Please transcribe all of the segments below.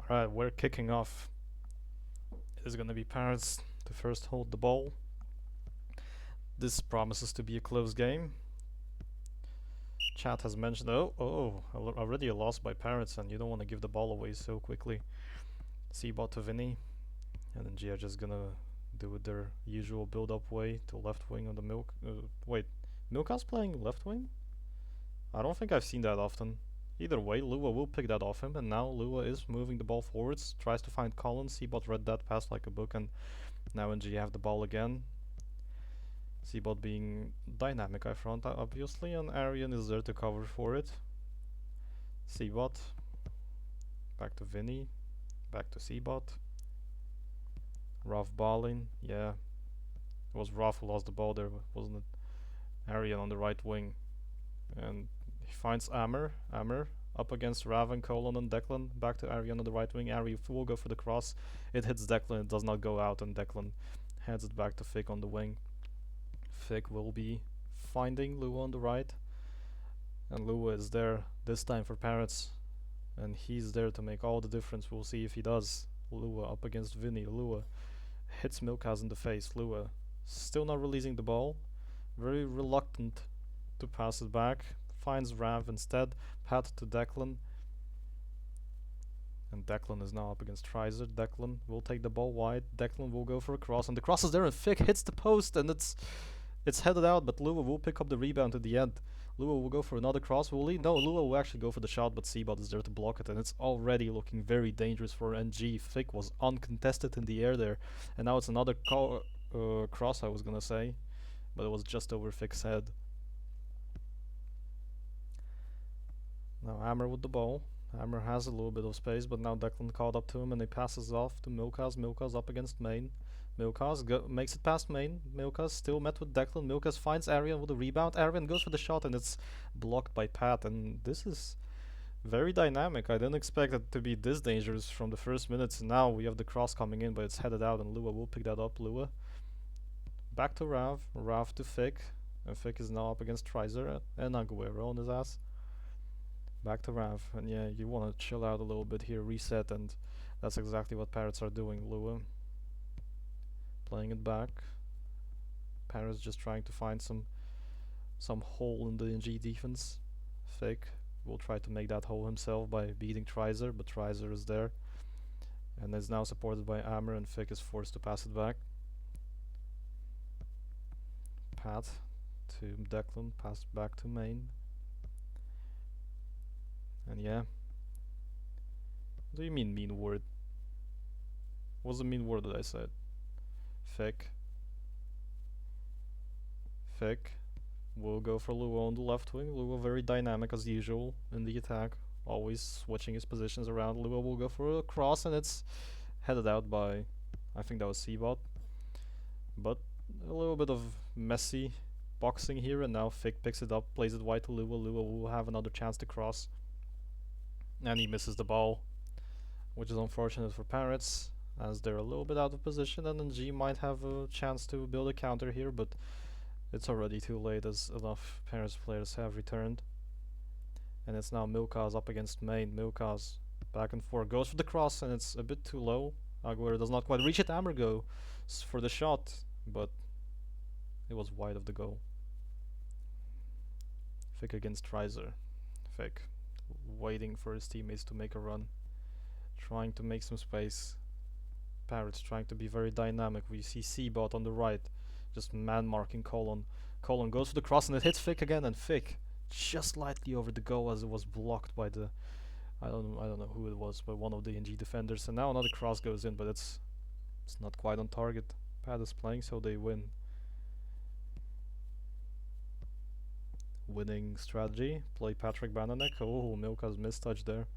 Alright, we're kicking off. It's gonna be Parits to first hold the ball. This promises to be a close game. Chat has mentioned, already a loss by Parits, and you don't want to give the ball away so quickly. C-bot to Vinny, and then G are just gonna do it their usual build-up way to left wing on the Milk. Wait, Milka's playing left wing? I don't think I've seen that often. Either way, Lua will pick that off him, and now Lua is moving the ball forwards, tries to find Colin. C-bot read that pass like a book, and now NG have the ball again. C-bot being dynamic up front, obviously, and Arian is there to cover for it. C-bot, back to Vinny, back to C-bot. Raf balling, yeah. It was Raf who lost the ball there, wasn't it? Arian on the right wing. And he finds Amr up against Raven, Colon and Declan. Back to Arian on the right wing. Ari will go for the cross. It hits Declan, it does not go out, and Declan heads it back to Fig on the wing. Fig will be finding Lua on the right. And Lua is there this time for Parits. And he's there to make all the difference. We'll see if he does. Lua up against Vinny. Lua hits Milkaz in the face. Lua still not releasing the ball. Very reluctant to pass it back. Finds Rav instead. Pat to Declan. And Declan is now up against Trizer. Declan will take the ball wide. Declan will go for a cross. And the cross is there, and Fig hits the post, and it's headed out, but Lua will pick up the rebound at the end. Lua will go for another cross. No, Lua will actually go for the shot, but C-bot is there to block it, and it's already looking very dangerous for NG. Fig was uncontested in the air there, and now it's another cross, I was gonna say, but it was just over Fig's head. Now Amr with the ball. Amr has a little bit of space, but now Declan caught up to him, and he passes off to Milkaz. Milkaz up against Main. Milkaz makes it past Main. Milkaz still met with Declan. Milkaz finds Arian with a rebound. Arian goes for the shot, and it's blocked by Pat. And this is very dynamic. I didn't expect it to be this dangerous from the first minutes. Now we have the cross coming in, but it's headed out, and Lua will pick that up. Lua back to Rav. Rav to Fig. And Fig is now up against Trizer and Aguero on his ass. Back to Rav. And yeah, you want to chill out a little bit here, reset, and that's exactly what Parits are doing. Lua playing it back. Parits just trying to find some hole in the NG defense. Fig will try to make that hole himself by beating Trizer, but Trizer is there and is now supported by Amr, and Fig is forced to pass it back. Pat to Declan, pass back to Main. And yeah. What do you mean mean word? What's the mean word that I said? Fig will go for Lua on the left wing. Lua very dynamic as usual in the attack, always switching his positions around. Lua will go for a cross, and it's headed out by, I think that was C-bot. But a little bit of messy boxing here, and now Fig picks it up, plays it wide to Lua. Lua will have another chance to cross, and he misses the ball, which is unfortunate for Parits, as they're a little bit out of position, and then G might have a chance to build a counter here, but it's already too late as enough Parits players have returned. And it's now Milkaz up against Main. Milkaz back and forth, goes for the cross, and it's a bit too low. Aguero does not quite reach it. Amr goes for the shot, but it was wide of the goal. Fig against Trizer. Fig waiting for his teammates to make a run, trying to make some space. Parits trying to be very dynamic. We see C-bot on the right, just man marking Colon. Colon goes for the cross, and it hits Fig again, and Fig just slightly over the goal as it was blocked by the I don't know who it was, but one of the NG defenders. And now another cross goes in, but it's not quite on target. Pat is playing, so they win. Winning strategy. Play Patrick Bananek. Oh, Milka's mistouch there.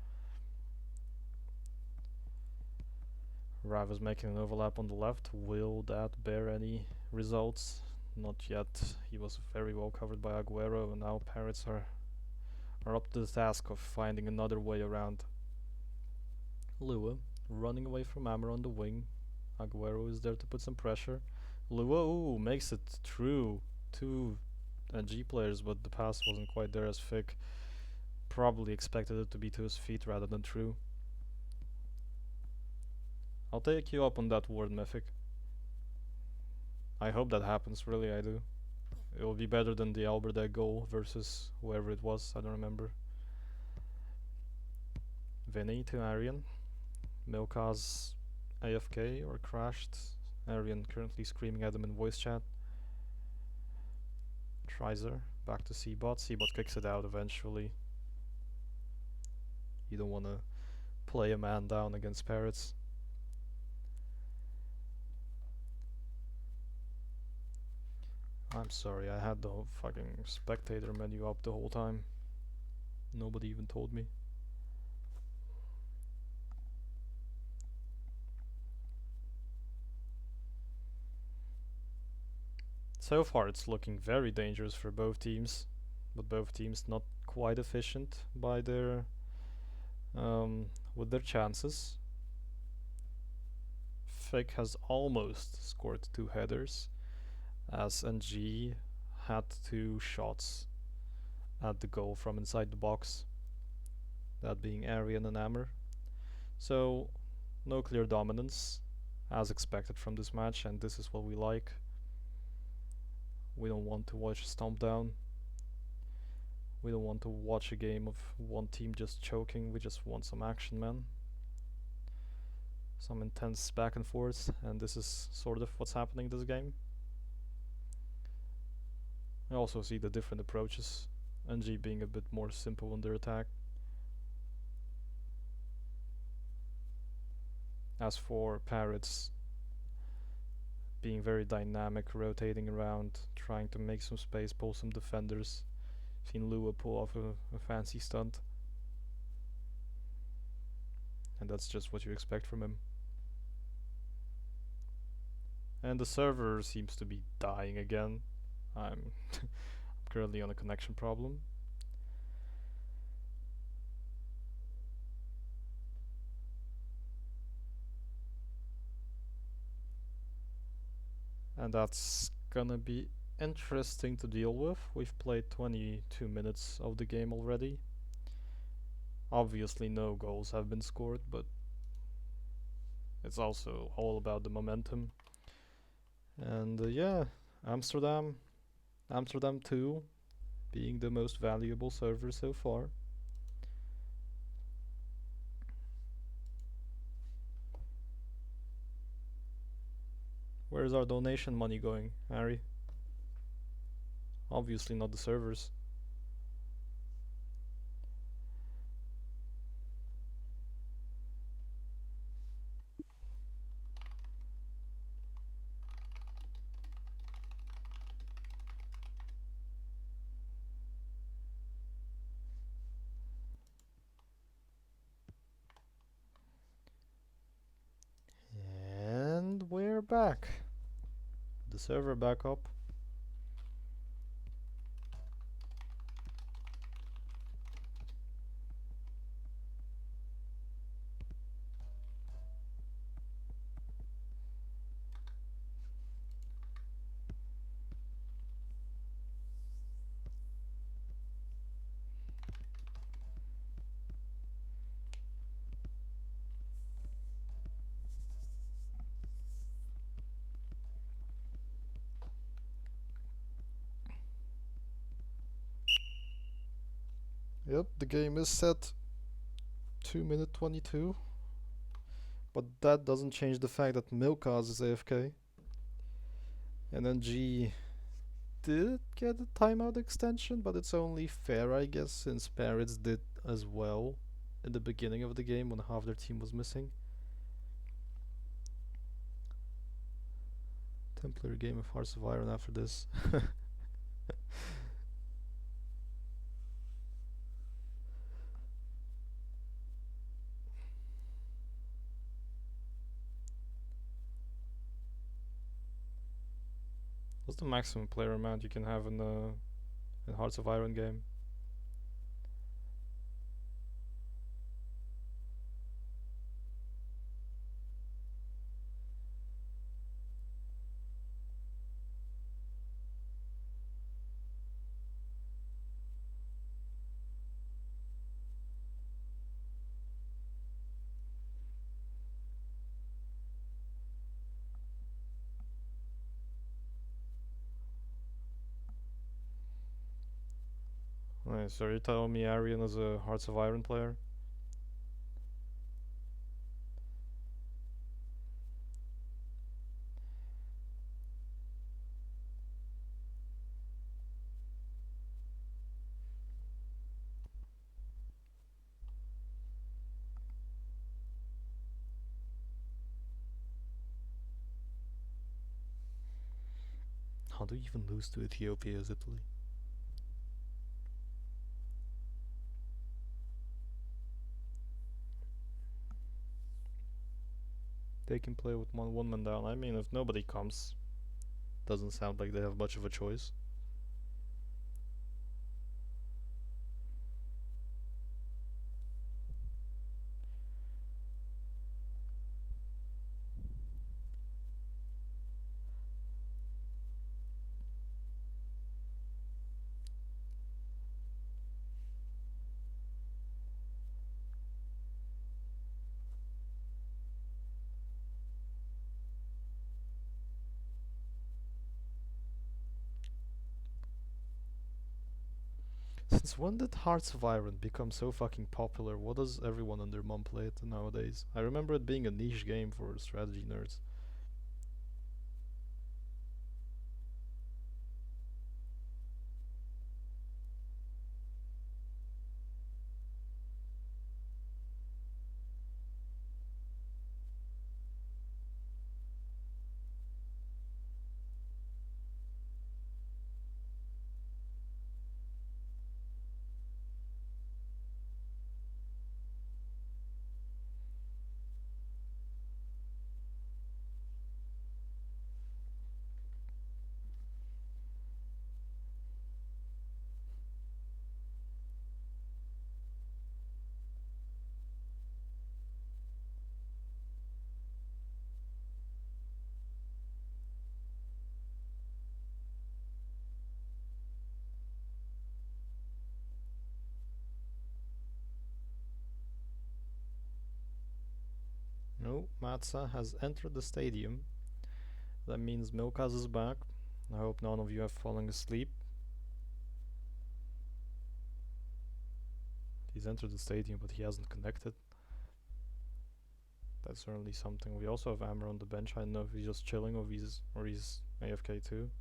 Rav is making an overlap on the left. Will that bear any results? Not yet. He was very well covered by Aguero, and now Parits are up to the task of finding another way around. Lua running away from Amr on the wing. Aguero is there to put some pressure. Lua makes it through two NG players, but the pass wasn't quite there, as Fig probably expected it to be to his feet rather than through. I'll take you up on that word, Mythic. I hope that happens, really, I do. It will be better than the Alberda goal versus whoever it was, I don't remember. Vinny to Arian. Milka's AFK or crashed. Arian currently screaming at him in voice chat. Trizer back to C-Bot. C-Bot kicks it out eventually. You don't want to play a man down against Parits. I'm sorry, I had the whole fucking spectator menu up the whole time. Nobody even told me. So far it's looking very dangerous for both teams, but both teams not quite efficient by their with their chances. Fake has almost scored 2 headers, as NG had 2 shots at the goal from inside the box, that being Arian and Amr. So no clear dominance as expected from this match, and this is what we like. We don't want to watch a stomp down. We don't want to watch a game of one team just choking. We just want some action, man. Some intense back and forth, and this is sort of what's happening this game. I also see the different approaches. NG being a bit more simple in their attack. As for Parits, being very dynamic, rotating around, trying to make some space, pull some defenders. Seen Lua pull off a fancy stunt. And that's just what you expect from him. And the server seems to be dying again. I'm currently on a connection problem. And that's gonna be interesting to deal with. We've played 22 minutes of the game already. Obviously no goals have been scored, but it's also all about the momentum. And yeah, Amsterdam 2 being the most valuable server so far. Where's our donation money going, Harry? Obviously not the servers. And we're back. The server back up. Yep, the game is set 2 minute 22. But that doesn't change the fact that Milkaz is AFK. And then G did get a timeout extension, but it's only fair, I guess, since Parits did as well in the beginning of the game when half their team was missing. Templar game of Hearts of Iron after this. What's the maximum player amount you can have in Hearts of Iron game? So you're telling me Arian is a Hearts of Iron player? How do you even lose to Ethiopia as Italy? They can play with one man down. I mean, if nobody comes, doesn't sound like they have much of a choice. Since when did Hearts of Iron become so fucking popular? What does everyone and their mom play it nowadays? I remember it being a niche game for strategy nerds. No, Matza has entered the stadium. That means Milkaz is back. I hope none of you have fallen asleep. He's entered the stadium, but he hasn't connected. That's certainly something. We also have Amber on the bench. I don't know if he's just chilling or he's AFK too.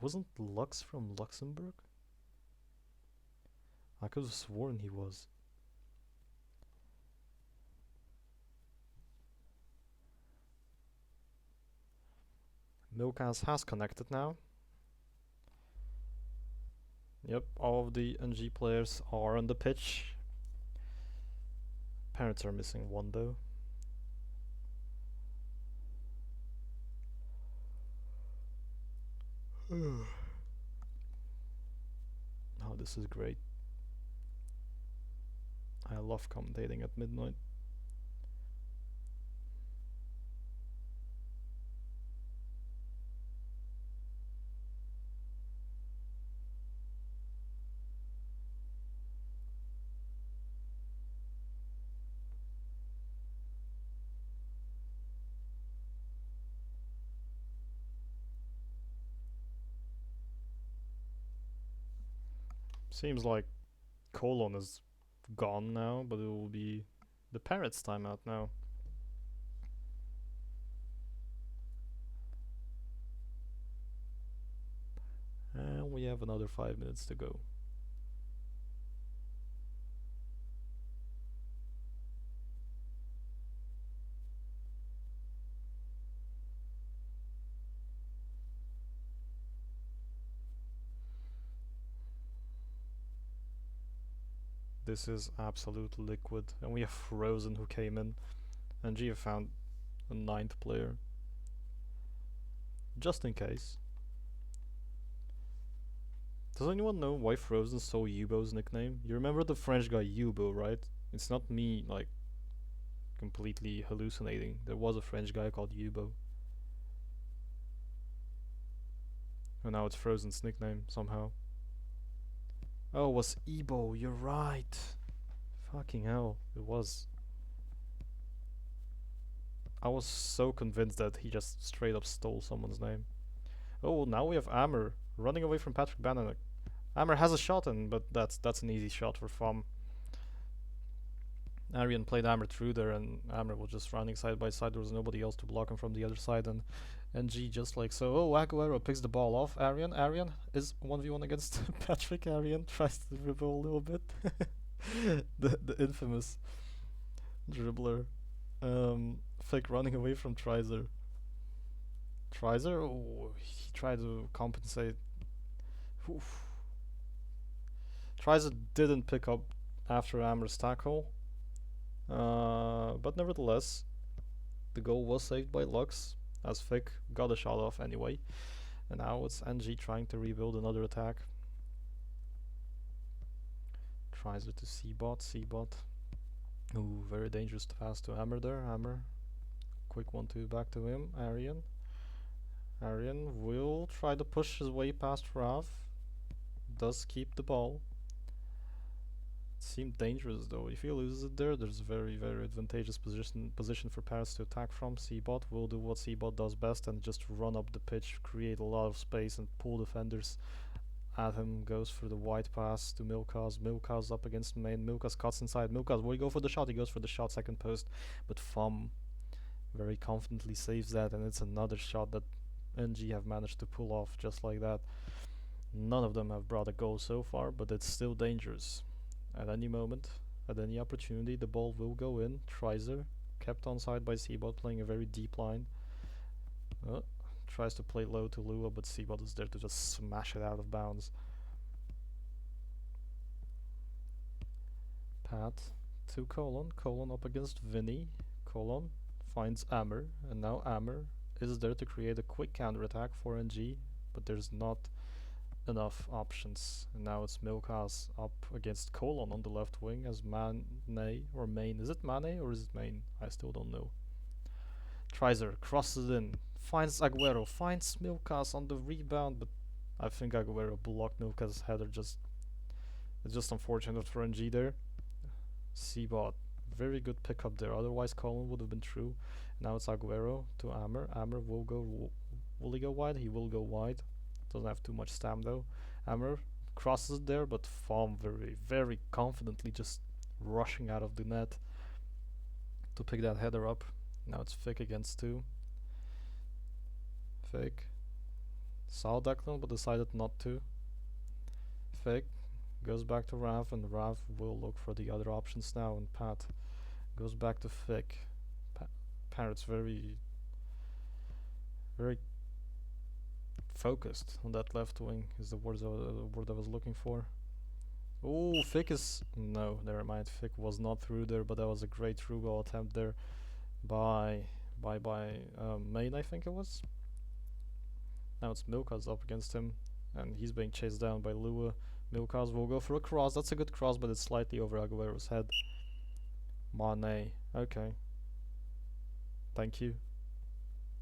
Wasn't Lux from Luxembourg? I could have sworn he was. Milkaz has connected now. Yep, all of the NG players are on the pitch. Parits are missing one though. Oh, this is great. I love commentating at midnight. Seems like Colon is gone now, but it will be the Parrots' timeout now. And we have another 5 minutes to go. This is absolute liquid. And we have Frozen who came in. And Gia found a 9th player. Just in case. Does anyone know why Frozen stole Yubo's nickname? You remember the French guy Yubo, right? It's not me, like, completely hallucinating. There was a French guy called Yubo. And now it's Frozen's nickname, somehow. Oh, it was Ebo, you're right. Fucking hell, it was. I was so convinced that he just straight up stole someone's name. Oh, now we have Amr running away from Patrick Bannock. Amr has a shot in, but that's an easy shot for Fom. Arian played Amr through there, and Amr was just running side by side. There was nobody else to block him from the other side, and NG just like so. Oh, Aguero picks the ball off. Arian is 1v1 against Patrick. Arian tries to dribble a little bit. the infamous dribbler. Fake running away from Trizer. Trizer? Oh, he tried to compensate. Oof. Trizer didn't pick up after Amr's tackle. But nevertheless, the goal was saved by Lux, as Fick got a shot off anyway. And now it's NG trying to rebuild another attack. Tries it to C-bot. Ooh, very dangerous pass to Hammer there. Hammer. Quick 1-2 back to him. Arian will try to push his way past Rav. Does keep the ball. Seemed dangerous though. If he loses it there, there's a very advantageous position for Parits to attack from. C-bot will do what C-bot does best and just run up the pitch, create a lot of space and pull defenders at him. Goes for the wide pass to Milkaz. Milkaz up against main. Milkaz cuts inside. Milkaz will he go for the shot? He goes for the shot, second post, but Fum very confidently saves that, and it's another shot that NG have managed to pull off just like that. None of them have brought a goal so far, but it's still dangerous. At any moment, at any opportunity, the ball will go in. Trizer, kept onside by C-bot, playing a very deep line. Tries to play low to Lua, but C-bot is there to just smash it out of bounds. Pat to Colon. Colon up against Vinny. Colon finds Amr, and now Amr is there to create a quick counter-attack for NG, but there's not enough options. And now it's Milkaz up against Colon on the left wing as Mane or Main. Is it Mane or is it Main? I still don't know. Trizer crosses in, finds Aguero, finds Milkaz on the rebound, but I think Aguero blocked Milkaz's header. It's just unfortunate for NG there. C-bot, very good pickup there, otherwise Colon would have been through. Now it's Aguero to Amr. Amr will go, will he go wide? He will go wide. Doesn't have too much stam though. Amr crosses it there, but Fom very confidently just rushing out of the net to pick that header up. Now it's Fick against two. Fick saw Declan but decided not to. Fick goes back to Rav, and Rav will look for the other options now, and Pat goes back to Fick. Parits very focused on that left wing is the word I was looking for. Oh, Fick is... no, never mind. Fick was not through there, but that was a great through goal attempt there by Main, I think it was. Now it's Milkaz up against him, and he's being chased down by Lua. Milkaz will go for a cross. That's a good cross, but it's slightly over Aguero's head. Mane. Okay. Thank you.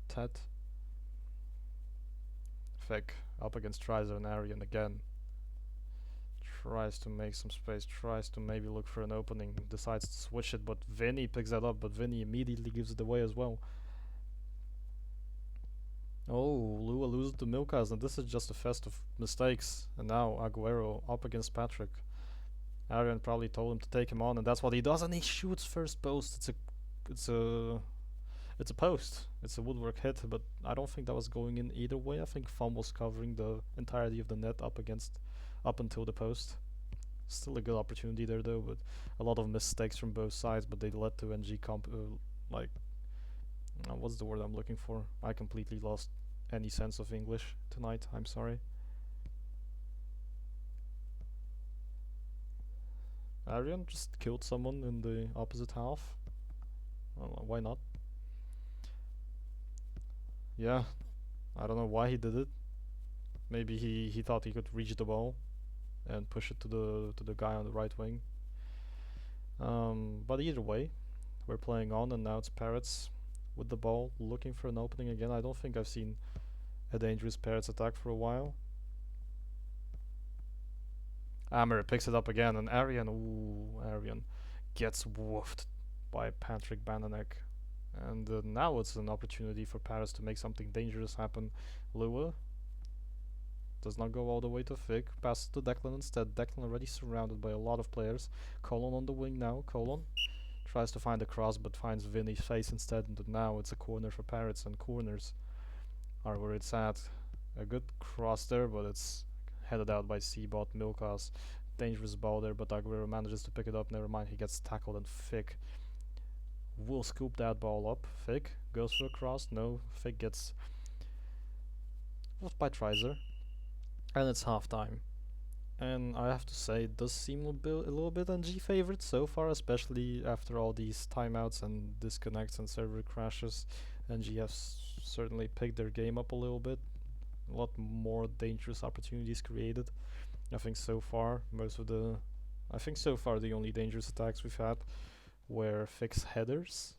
Ted. Fick up against Trizer and Arian again. Tries to make some space, tries to maybe look for an opening, decides to switch it, but Vinny picks that up, but Vinny immediately gives it away as well. Oh, Lua loses to Milkaz, and this is just a fest of mistakes. And now Aguero up against Patrick. Arian probably told him to take him on, and that's what he does, and he shoots first post. It's a post. It's a woodwork hit, but I don't think that was going in either way. I think Fum was covering the entirety of the net up until the post. Still a good opportunity there though, but a lot of mistakes from both sides, but they led to NG what's the word I'm looking for? I completely lost any sense of English tonight. I'm sorry. Arian just killed someone in the opposite half. Well, why not? Yeah, I don't know why he did it. Maybe he thought he could reach the ball and push it to the guy on the right wing. But either way, we're playing on, and now it's Parits with the ball, looking for an opening again. I don't think I've seen a dangerous Parits attack for a while. Amr picks it up again, and Arian gets woofed by Patrick Bananek. And now it's an opportunity for Paris to make something dangerous happen. Lua Does not go all the way to Fig. Passes to Declan instead. Declan already surrounded by a lot of players. Colon on the wing now. Colon tries to find a cross but finds Vinny's face instead. And now it's a corner for Parits, and corners are where it's at. A good cross there, but it's headed out by Seabot. Milkas. Dangerous ball there, but Aguero manages to pick it up. Never mind, he gets tackled, and Fig will scoop that ball up. Fig goes for a cross. No, Fig gets by Trizer. And it's half time. And I have to say, it does seem a little bit NG favorite so far, especially after all these timeouts and disconnects and server crashes. NG have certainly picked their game up a little bit. A lot more dangerous opportunities created. I think so far the only dangerous attacks we've had were fixed headers.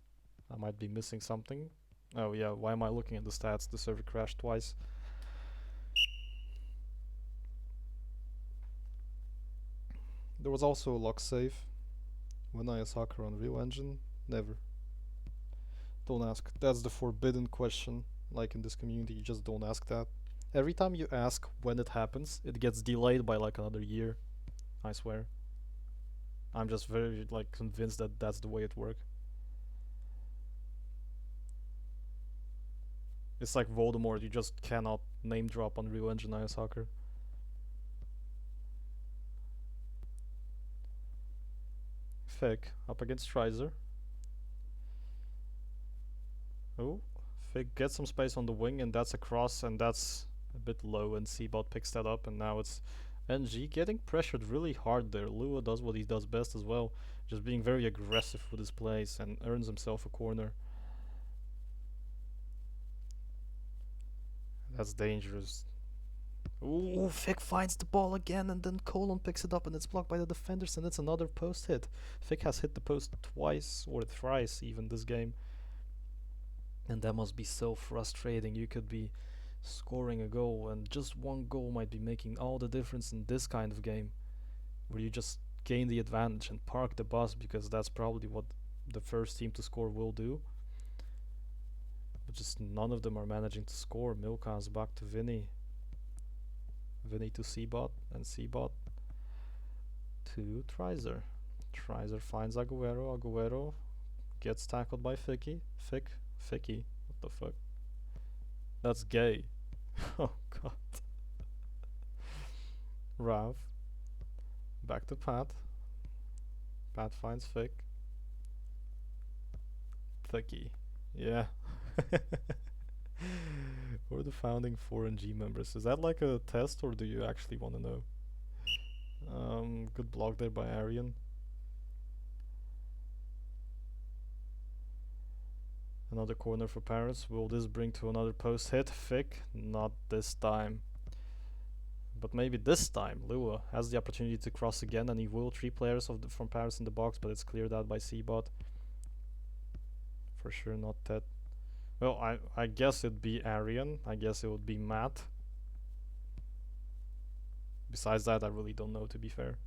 I might be missing something. Oh yeah, why am I looking at the stats? The server crashed twice. There was also a lock save when IOSoccer on Real Engine. Never. Don't ask. That's the forbidden question. Like in this community, you just don't ask that. Every time you ask when it happens, it gets delayed by like another year. I swear. I'm just very like convinced that that's the way it works. It's like Voldemort, you just cannot name drop on Real Engine IOSoccer. Fig up against Trizer. Oh, Fig gets some space on the wing, and that's a cross, and that's a bit low, and Seabot picks that up, and now it's NG getting pressured really hard there. Lua does what he does best as well, just being very aggressive with his plays, and earns himself a corner. That's dangerous. Ooh, Fig finds the ball again, and then Colon picks it up, and it's blocked by the defenders, and it's another post hit. Fig has hit the post twice or thrice even this game. And that must be so frustrating. You could be scoring a goal, and just one goal might be making all the difference in this kind of game, where you just gain the advantage and park the bus, because that's probably what the first team to score will do. But just none of them are managing to score. Milka's back to Vinny. Vinny to Seabot, and Seabot to Trizer. Trizer finds Aguero. Aguero gets tackled by Ficky. Ficky? What the fuck? That's gay. Oh god. Rav. Back to Pat. Pat finds Fick. Ficky. Yeah. Who are the founding 4NG members? Is that like a test, or do you actually want to know? Good block there by Arian. Another corner for Parits. Will this bring to another post hit? Fick? Not this time. But maybe this time Lua has the opportunity to cross again, and he will. 3 players from Parits in the box, but it's cleared out by Seabot. For sure not Ted. Well, I guess it'd be Arian. I guess it would be Matt. Besides that, I really don't know, to be fair.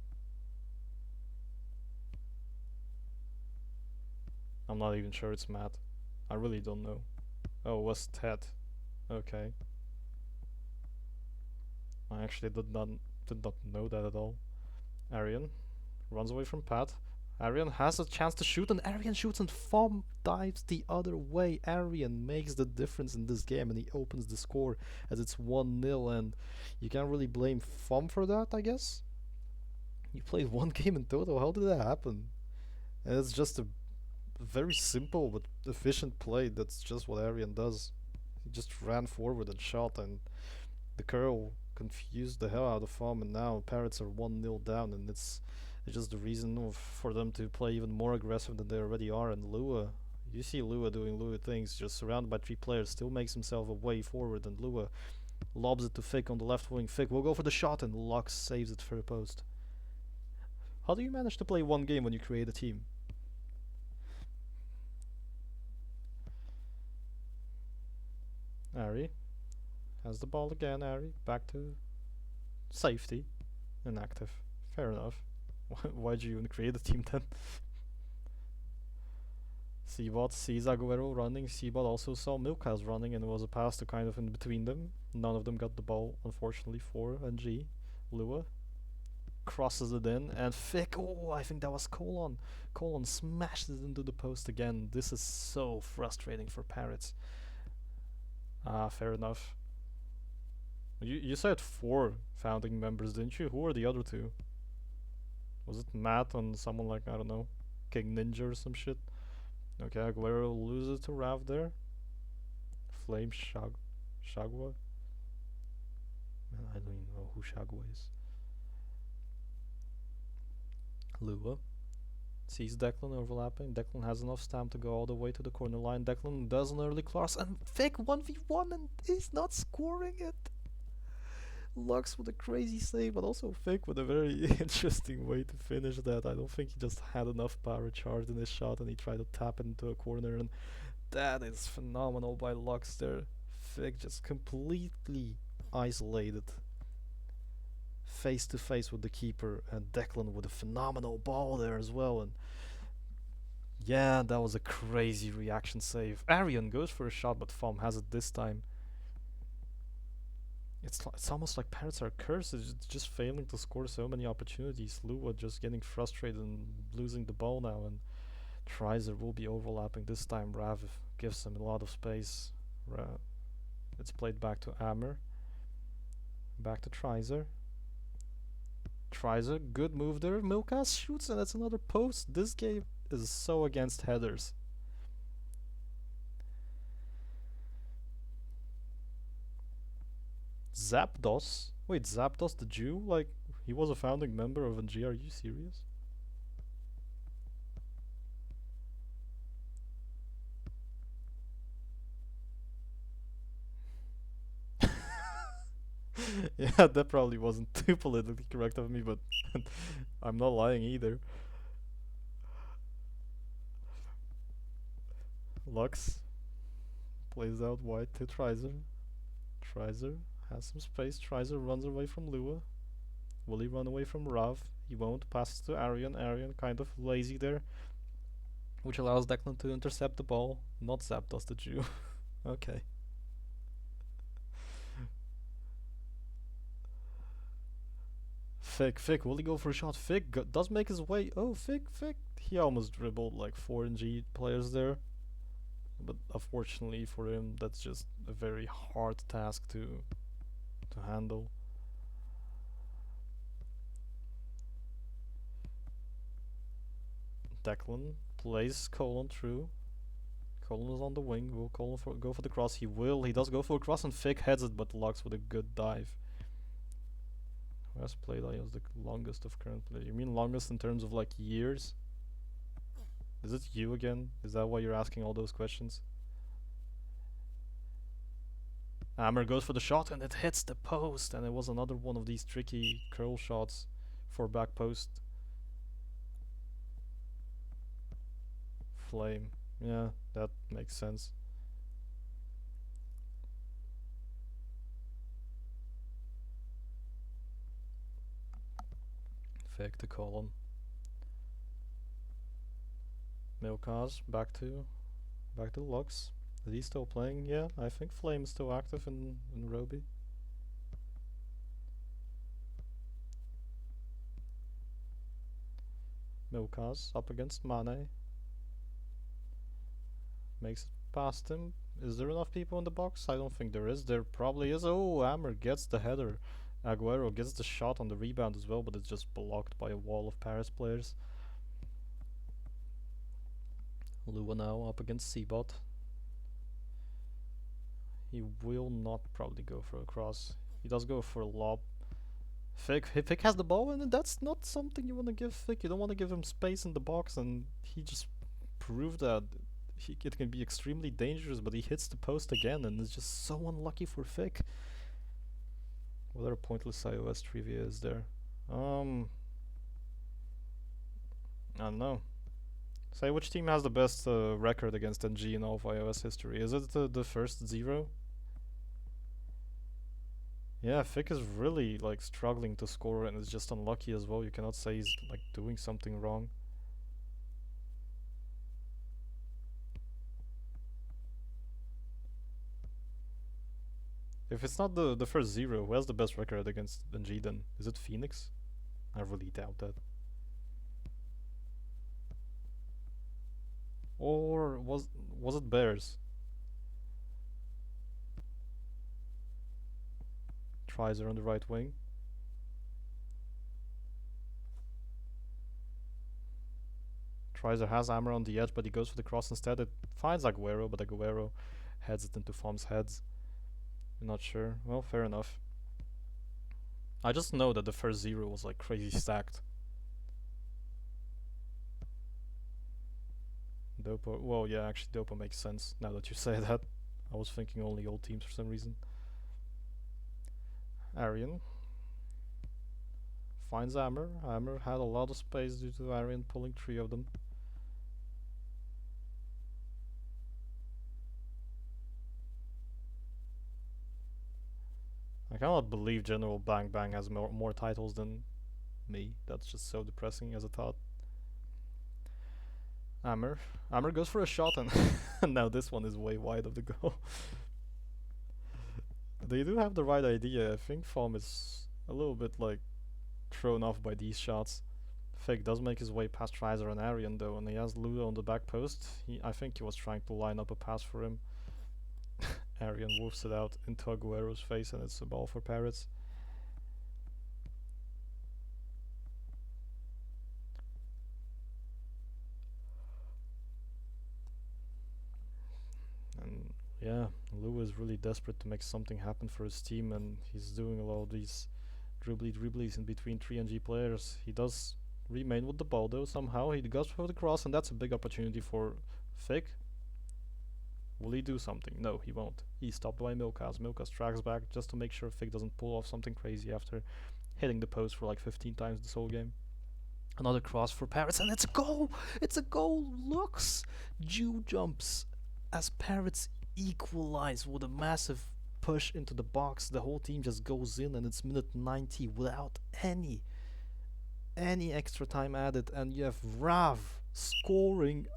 I'm not even sure it's Matt. I really don't know. Oh, it was Ted. Okay. I actually did not know that at all. Arian runs away from Pat. Arian has a chance to shoot, and Arian shoots, and Fom dives the other way. Arian makes the difference in this game, and he opens the score as it's 1-0, and you can't really blame Fom for that, I guess. You played 1 game in total. How did that happen? And it's just a very simple but efficient play. That's just what Arian does. He just ran forward and shot, and the curl confused the hell out of Fom, and now Parits are 1-0 down, and it's just the reason for them to play even more aggressive than they already are. And Lua, you see Lua doing Lua things, just surrounded by 3 players, still makes himself a way forward, and Lua lobs it to Fick on the left wing. Fick will go for the shot, and Lux saves it for the post. How do you manage to play 1 game when you create a team? Ari has the ball again. Ari back to safety, inactive. Fair enough. Why'd you even create a team then? Seabot sees Aguero running. Seabot also saw Milkhouse running, and it was a pass to kind of in between them. None of them got the ball, unfortunately, for NG. Lua crosses it in, and Fick, oh, I think that was Colon. Colon smashed it into the post again. This is so frustrating for Parits. Ah, fair enough. You said 4 founding members, didn't you? Who are the other 2? Was it Matt and someone like, I don't know, King Ninja or some shit? Okay, Aguero loses to Rav there. Flame Shagwa? Man, I don't even know who Shagwa is. Lua sees Declan overlapping. Declan has enough stamina to go all the way to the corner line. Declan does an early cross and Vic 1v1 and is not scoring it. Lux with a crazy save, but also Vic with a very interesting way to finish that. I don't think he just had enough power charged in his shot and he tried to tap it into a corner, and that is phenomenal by Lux there. Vic just completely isolated, face to face with the keeper, and Declan with a phenomenal ball there as well. And yeah, that was a crazy reaction save. Arian goes for a shot, but Fom has it this time. It's almost like Parrots are cursed. It's just failing to score so many opportunities. Lua just getting frustrated and losing the ball now, and Trizer will be overlapping this time. Rav gives him a lot of space. It's played back to Amer. Back to Trizer. Trizer, good move there. Milkas shoots, and that's another post. This game is so against headers. Zapdos? Wait, Zapdos the Jew? Like, he was a founding member of NG, are you serious? Yeah, that probably wasn't too politically correct of me, but I'm not lying either. Lux plays out wide to Trizer. Trizer has some space. Trizer runs away from Lua. Will he run away from Rav? He won't. Passes to Arian. Arian kind of lazy there, which allows Declan to intercept the ball. Not Zapdos the Jew. Okay. Fick, will he go for a shot? Fick does make his way. Oh, Fick. He almost dribbled like 4 NG players there. But unfortunately for him, that's just a very hard task to handle. Declan plays Colon through. Colon is on the wing. Will Colon go for the cross? He will. He does go for a cross, and Fick heads it, but Lux with a good dive. Who has played IOS the longest of current players? You mean longest in terms of like years? Is it you again? Is that why you're asking all those questions? Amer goes for the shot and it hits the post, and it was another one of these tricky curl shots for back post. Flame. Yeah, that makes sense. Fake the column. Milkaz back to Lux. Is he still playing? Yeah, I think Flame is still active in Roby. Milkaz up against Mane. Makes it past him. Is there enough people in the box? I don't think there is. There probably is. Oh, Amer gets the header. Aguero gets the shot on the rebound as well, but it's just blocked by a wall of Paris players. Lua now up against Seabot. He will not probably go for a cross. He does go for a lob. Fick has the ball, and that's not something you want to give Fick. You don't want to give him space in the box, and he just proved that it can be extremely dangerous, but he hits the post again, and it's just so unlucky for Fick. What other pointless iOS trivia is there? I don't know. Say, which team has the best record against NG in all of iOS history? Is it the first 0? Yeah, Fick is really like struggling to score, and is just unlucky as well. You cannot say he's like doing something wrong. If it's not the first zero, who has the best record against NG then? Is it Phoenix? I really doubt that. Or was it Bears? Trizer on the right wing. Trizer has Hammer on the edge, but he goes for the cross instead. It finds Aguero, but Aguero heads it into Form's heads. I'm not sure. Well, fair enough. I just know that the first zero was like crazy stacked. Dopo. Well, yeah, actually, Dopo makes sense now that you say that. I was thinking only old teams for some reason. Arian finds Hammer. Hammer had a lot of space due to Arian pulling three of them. I cannot believe General Bang Bang has more titles than me. That's just so depressing as a thought. Hammer. Hammer goes for a shot and now this one is way wide of the goal. They do have the right idea. I think Form is a little bit like thrown off by these shots. Fake does make his way past Trizer and Arian though, and he has Luda on the back post. I think he was trying to line up a pass for him. Arian wolfs it out into Aguero's face, and it's a ball for Parits. And yeah, Lou is really desperate to make something happen for his team, and he's doing a lot of these dribblies in between 3 and G players. He does remain with the ball though somehow. He goes for the cross, and that's a big opportunity for Fake. Will he do something? No, he won't. He's stopped by Milkas. Milkas tracks back just to make sure Fig doesn't pull off something crazy after hitting the post for like 15 times this whole game. Another cross for Parits, and it's a goal! It's a goal! Looks! Jew jumps as Parits equalize with a massive push into the box. The whole team just goes in, and it's minute 90 without any extra time added, and you have Rav scoring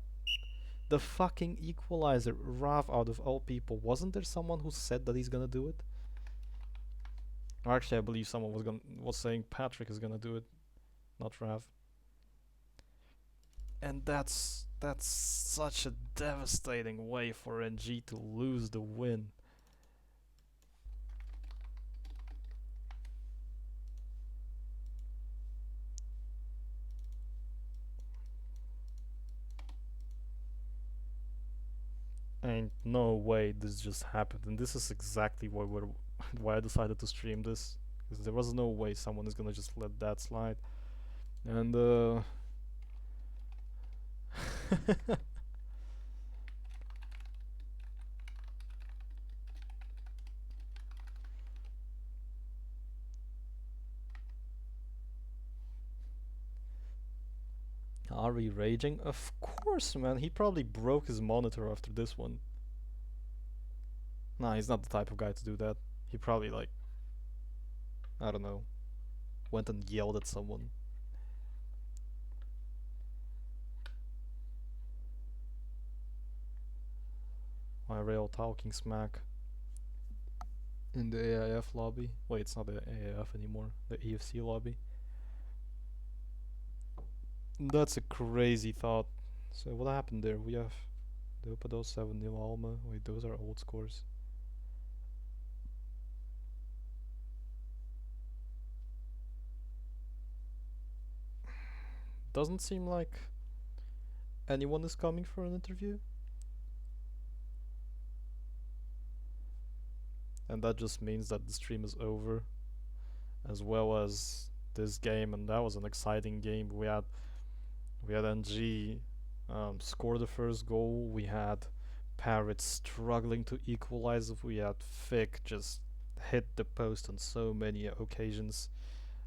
the fucking equalizer. Rav, out of all people. Wasn't there someone who said that he's gonna do it? Or actually, I believe someone was saying Patrick is gonna do it, not Rav. And that's such a devastating way for NG to lose the win. Ain't no way this just happened, and this is exactly why I decided to stream this, because there was no way someone is gonna just let that slide. And Ari raging? Of course, man. He probably broke his monitor after this one. Nah, he's not the type of guy to do that. He probably like, I don't know, went and yelled at someone. My real talking smack in the AIF lobby. Wait, it's not the AIF anymore. The EFC lobby. That's a crazy thought. So what happened there? We have Dopados 7-0 Alma. Wait, those are old scores. Doesn't seem like anyone is coming for an interview. And that just means that the stream is over, as well as this game, and that was an exciting game. We had NG score the first goal. We had Parrots struggling to equalize. We had Fick just hit the post on so many occasions.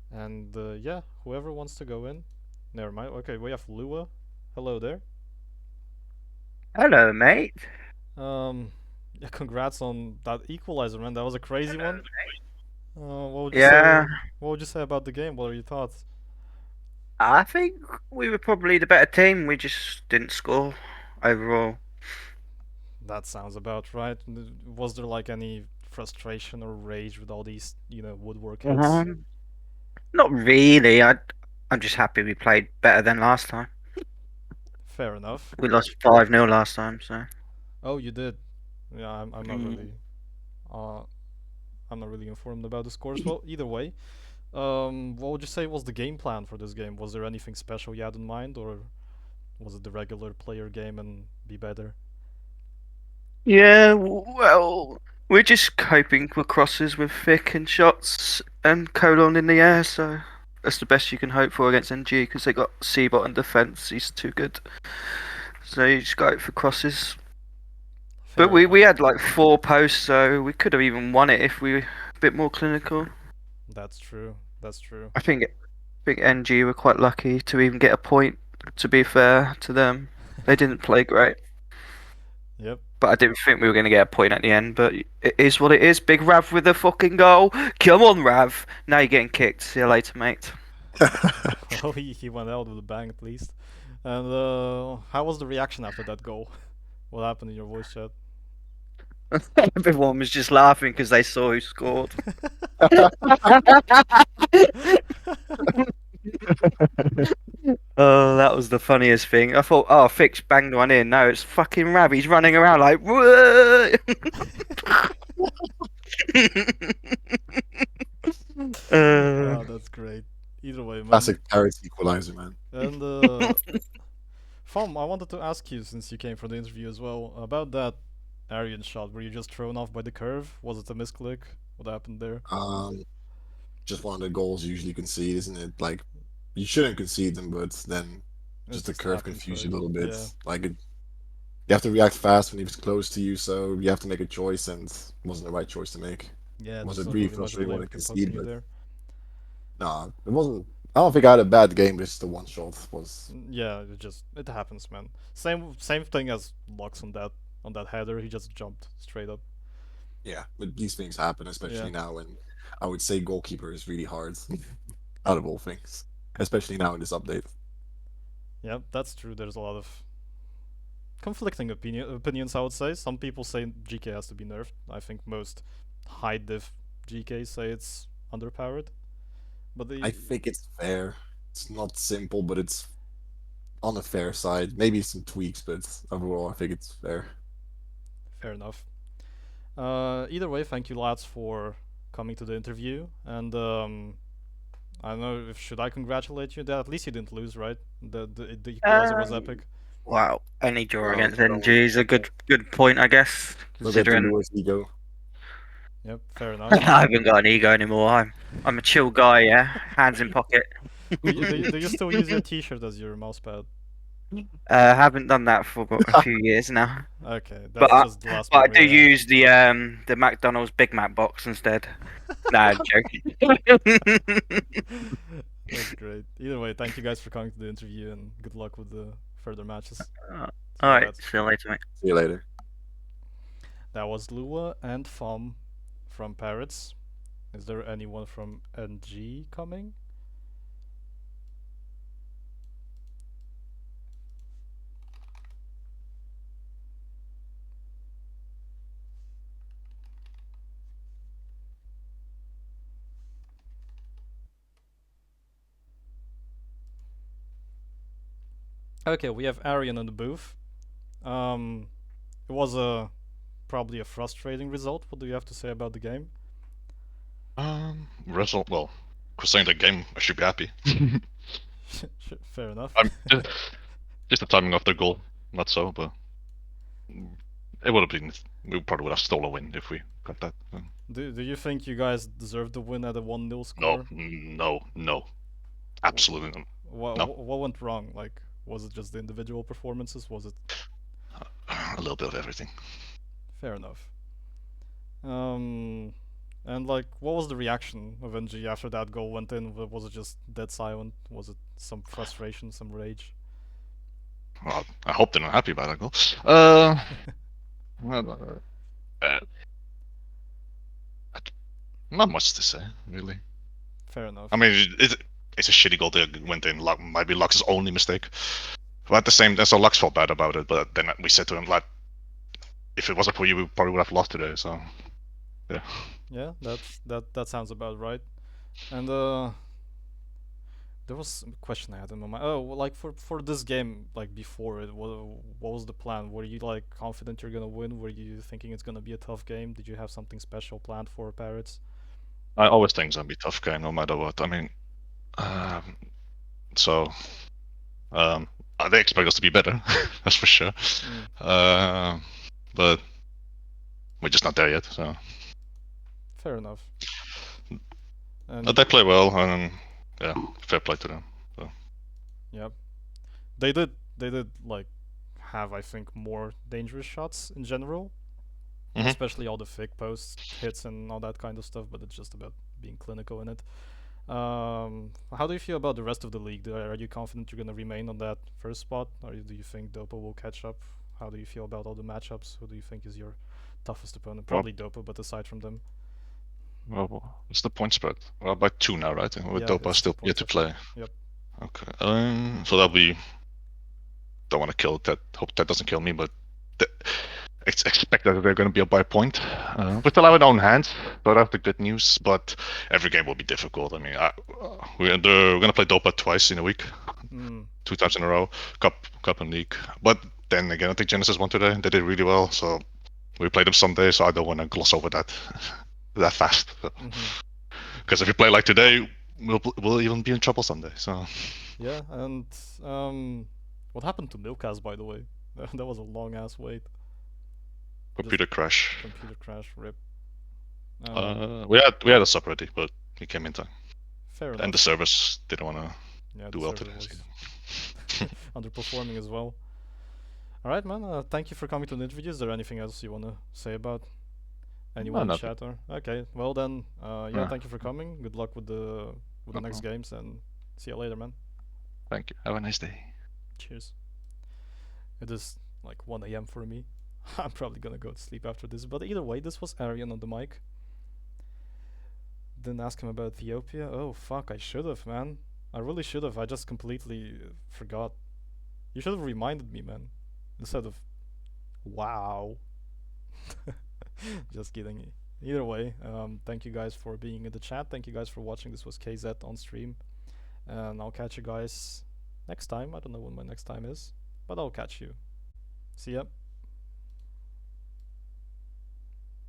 And yeah, whoever wants to go in. Never mind. Okay, we have Lua. Hello there. Hello, mate. Yeah, congrats on that equalizer, man. That was a crazy one. What would you Yeah, say? What would you say about the game? What are your thoughts? I think we were probably the better team. We just didn't score overall. That sounds about right. Was there like any frustration or rage with all these, woodwork hits? Um, Not really. I'm just happy we played better than last time. Fair enough. We lost 5-0 last time, so. Oh, you did. Yeah, I'm not Mm. really. Uh, I'm not really informed about the scores. Well, either way, what would you say was the game plan for this game? Was there anything special you had in mind, or was it the regular player game and be better? Yeah, well, we're just coping for crosses with thick and shots and colon in the air, so that's the best you can hope for against NG because they got Seabot in defence. He's too good. So you just go for crosses. But Fair we enough. had like 4 posts, so we could have even won it if we were a bit more clinical. That's true. That's true. I think NG were quite lucky to even get a point, to be fair to them. They didn't play great. Yep. But I didn't think we were going to get a point at the end. But it is what it is. Big Rav with the fucking goal. Come on, Rav. Now you're getting kicked. See you later, mate. Well, he went out with a bang at least. And how was the reaction after that goal? What happened in your voice chat? Everyone was just laughing because they saw who scored. Oh, that was the funniest thing. I thought, oh, Fix banged one in. No, it's fucking Rav. He's running around like, whoa. Ah, that's great. Either way, man. Classic Parits equalizer, man. And Fom, I wanted to ask you, since you came for the interview as well, about that Arian shot. Were you just thrown off by the curve? Was it a misclick? What happened there? Um, just one of the goals you usually concede, isn't it? Like, you shouldn't concede them, but then It just the just curve happens, confused right? you a little bit. Yeah. Like, you have to react fast when he was close to you, so you have to make a choice, and it wasn't the right choice to make. Yeah, Was there's it not really really much frustrating blame when we to can put on concede? you But there. no, it wasn't. I don't think I had a bad game. Just the one shot was. Yeah, it happens, man. Same thing as Lux on that header. He just jumped straight up. Yeah, but these things happen, Yeah. especially now. And I would say goalkeeper is really hard out of all things, especially now in this update. Yeah, that's true. There's a lot of conflicting opinions, I would say. Some people say GK has to be nerfed. I think most high diff GK say it's underpowered. But I think it's fair. It's not simple, but it's on the fair side. Maybe some tweaks, but overall, I think it's fair. fair enough. Either way, thank you lads for coming to the interview. And I don't know if should I congratulate you that at least you didn't lose, right? The equalizer was Um, epic. wow, any draw Well, against NG is a good point, I guess, look at the considering Lewis ego. Yep, fair I enough. haven't got an ego anymore. I'm a chill guy, yeah. Hands in pocket. Do you still use your T-shirt as your mousepad? Haven't done that for a few years now. Okay, But that's just the last but I memory do I have. use the McDonald's Big Mac box instead. Nah, I'm joking. That's great. Either way, thank you guys for coming to the interview and good luck with the further matches. See All you right, lads. see you later, mate. See you later. That was Lua and Fom from Parits. Is there anyone from NG coming? Okay, we have Arian in the booth. It was probably a frustrating result. What do you have to say about the game? Result. Well, considering the game, I should be happy. Fair enough. I'm just the timing of the goal, not so, but it would have been. We probably would have stolen a win if we got that. Do you think you guys deserved the win at a 1-0 No, score? no, absolutely not. No. What went wrong? Like, was it just the individual performances? Was it A little bit of everything. fair enough? And like, what was the reaction of NG after that goal went in? Was it just dead silent? Was it some frustration, some rage? Well, I hope they're not happy about that goal. Well, not much to say, really. Fair enough. I mean, it's a shitty goal that went in. Might be Lux's only mistake. But at the same time, so Lux felt bad about it. But then we said to him, like, if it wasn't for you, we probably would have lost today. So Yeah. Yeah, that sounds about right. And there was a question I had in my mind. Oh, well, like for this game, like before it, what was the plan? Were you like confident you're gonna win? Were you thinking it's gonna be a tough game? Did you have something special planned for Parrots? I always think it's gonna be a tough game, no matter what. I mean, um, so they expect us to be better, that's for sure. But we're just not there yet. So Fair enough. they play well, and yeah, fair play to them. So. Yep. They did like have, I think, more dangerous shots in general. Especially all the fake posts, hits, and all that kind of stuff. But it's just about being clinical in it. How do you feel about the rest of the league? Are you confident you're gonna remain on that first spot, or do you think Dopa will catch up? How do you feel about all the matchups? Who do you think is your toughest opponent? Probably Dopa, but aside from them. Well, what's the point spread? Well, by 2 now, right? With Yeah, Dopa it's still 2 yet points, to I play. think. Yep. Okay. So that'll be. Don't want to kill Ted. Hope Ted doesn't kill me, but it's expected that they're going to be up by a point. We still have it in our own hands, so that's the good news. But every game will be difficult. I mean, we're going to play Dopa twice in a week, 2 times in a row, cup and league. But then again, I think Genesis won today. They did really well, so we played them Sunday. So I don't want to gloss over that fast. Because if we play like today, we'll even be in trouble Sunday. So yeah, and what happened to Milkas, by the way? That was a long ass wait. Computer crash. Rip. We had a sub ready, but he came in time. Fair enough. And the servers didn't want to do well today. Was underperforming as well. Alright, man. Thank you for coming to the interview. Is there anything else you want to say about anyone in the chat? Or okay, well then, yeah, thank you for coming. Good luck with the next games, and see you later, man. Thank you. Have a nice day. Cheers. It is like 1 a.m. for me. I'm probably gonna go to sleep after this. But either way, this was Arian on the mic. Didn't ask him about Ethiopia. Oh fuck, I should have, man. I really should have. I just completely forgot. You should have reminded me, man. Instead of wow. Just kidding. Either way, thank you guys for being in the chat. Thank you guys for watching. This was KZ on stream. And I'll catch you guys next time. I don't know when my next time is, but I'll catch you. See ya.